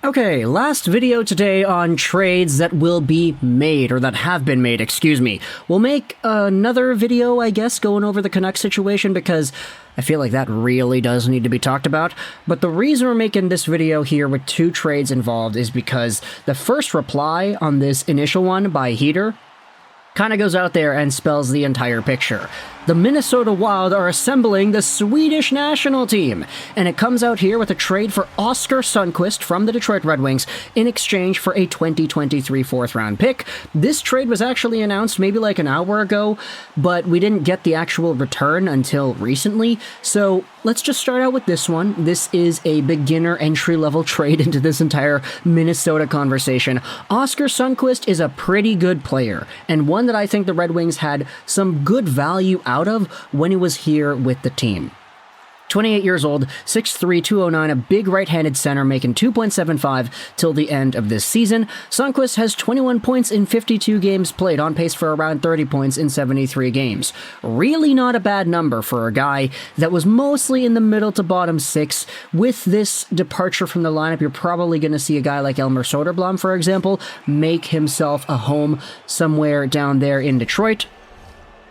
Okay, last video today on trades that will be made, or that have been made, excuse me. We'll make another video, I guess, going over the Canucks situation, because I feel like that really does need to be talked about. But the reason we're making this video here with two trades involved is because the first reply on this initial one by Heater kind of goes out there and spells the entire picture. The Minnesota Wild are assembling the Swedish national team, and it comes out here with a trade for Oskar Sundqvist from the Detroit Red Wings in exchange for a 2023 fourth-round pick. This trade was actually announced maybe like an hour ago, but we didn't get the actual return until recently, so let's just start out with this one. This is a beginner entry-level trade into this entire Minnesota conversation. Oskar Sundqvist is a pretty good player, and one that I think the Red Wings had some good value out of when he was here with the team. 28 years old, 6'3", 209, a big right-handed center, making $2.75 till the end of this season. Sundqvist has 21 points in 52 games played, on pace for around 30 points in 73 games. Really not a bad number for a guy that was mostly in the middle to bottom six. With this departure from the lineup, you're probably going to see a guy like Elmer Soderblom, for example, make himself a home somewhere down there in Detroit.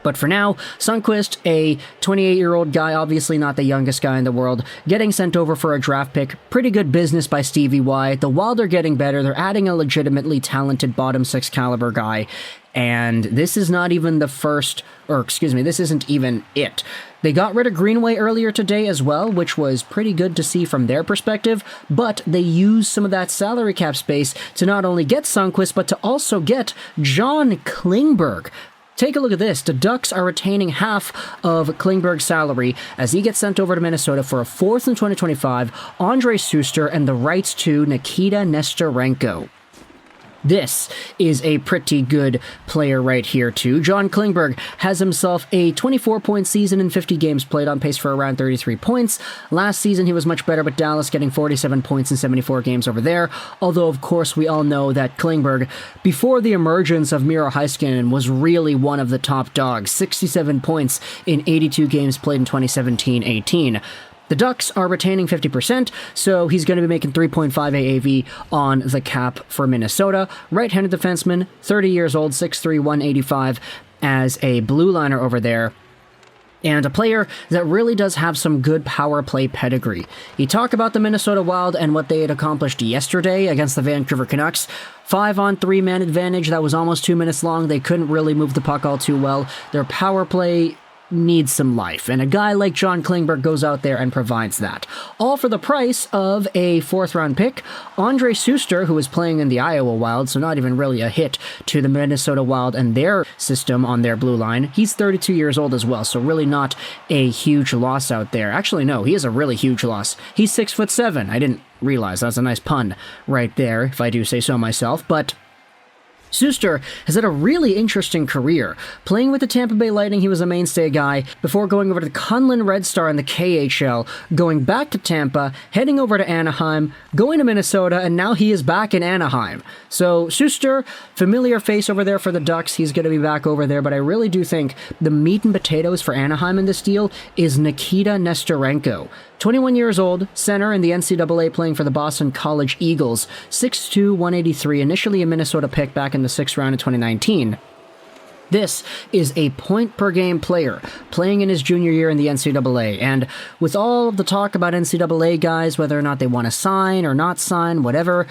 But for now, Sundqvist, a 28-year-old guy, obviously not the youngest guy in the world, getting sent over for a draft pick. Pretty good business by Stevie Y. The Wild are getting better. They're adding a legitimately talented bottom six caliber guy. And this is not even the first, or excuse me, this isn't even it. They got rid of Greenway earlier today as well, which was pretty good to see from their perspective, but they used some of that salary cap space to not only get Sundqvist, but to also get John Klingberg. Take a look at this. The Ducks are retaining half of Klingberg's salary as he gets sent over to Minnesota for a fourth in 2025, Andre Suster, and the rights to Nikita Nesterenko. This is a pretty good player right here, too. John Klingberg has himself a 24-point season in 50 games played, on pace for around 33 points. Last season, he was much better with Dallas, getting 47 points in 74 games over there. Although, of course, we all know that Klingberg, before the emergence of Miro Heiskanen, was really one of the top dogs. 67 points in 82 games played in 2017-18. The Ducks are retaining 50%, so he's going to be making 3.5 AAV on the cap for Minnesota. Right-handed defenseman, 30 years old, 6'3", 185, as a blue liner over there. And a player that really does have some good power play pedigree. You talk about the Minnesota Wild and what they had accomplished yesterday against the Vancouver Canucks. 5-on-3 man advantage, that was almost 2 minutes long. They couldn't really move the puck all too well. Their power play needs some life, and a guy like John Klingberg goes out there and provides that. All for the price of a fourth-round pick. Andre Suster, who is playing in the Iowa Wild, so not even really a hit to the Minnesota Wild and their system on their blue line. He's 32 years old as well, so really not a huge loss out there. Actually, no, he is a really huge loss. He's 6'7". I didn't realize. That's a nice pun right there, if I do say so myself, but Suster has had a really interesting career. Playing with the Tampa Bay Lightning, he was a mainstay guy, before going over to the Kunlun Red Star in the KHL, going back to Tampa, heading over to Anaheim, going to Minnesota, and now he is back in Anaheim. So Suster, familiar face over there for the Ducks, he's going to be back over there, but I really do think the meat and potatoes for Anaheim in this deal is Nikita Nesterenko. 21 years old, center in the NCAA, playing for the Boston College Eagles, 6'2", 183, initially a Minnesota pick back in the 6th round of 2019. This is a point-per-game player, playing in his junior year in the NCAA, and with all of the talk about NCAA guys, whether or not they want to sign or not sign, whatever,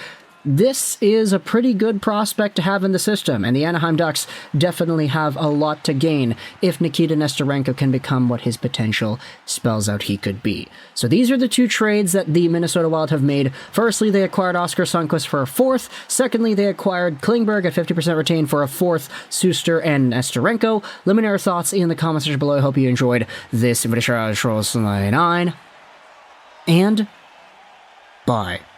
this is a pretty good prospect to have in the system, and the Anaheim Ducks definitely have a lot to gain if Nikita Nesterenko can become what his potential spells out he could be. So these are the two trades that the Minnesota Wild have made. Firstly, they acquired Oskar Sundqvist for a fourth. Secondly, they acquired Klingberg at 50% retained for a fourth, Suster and Nesterenko. Let me know your thoughts in the comments section below. I hope you enjoyed this video. And bye.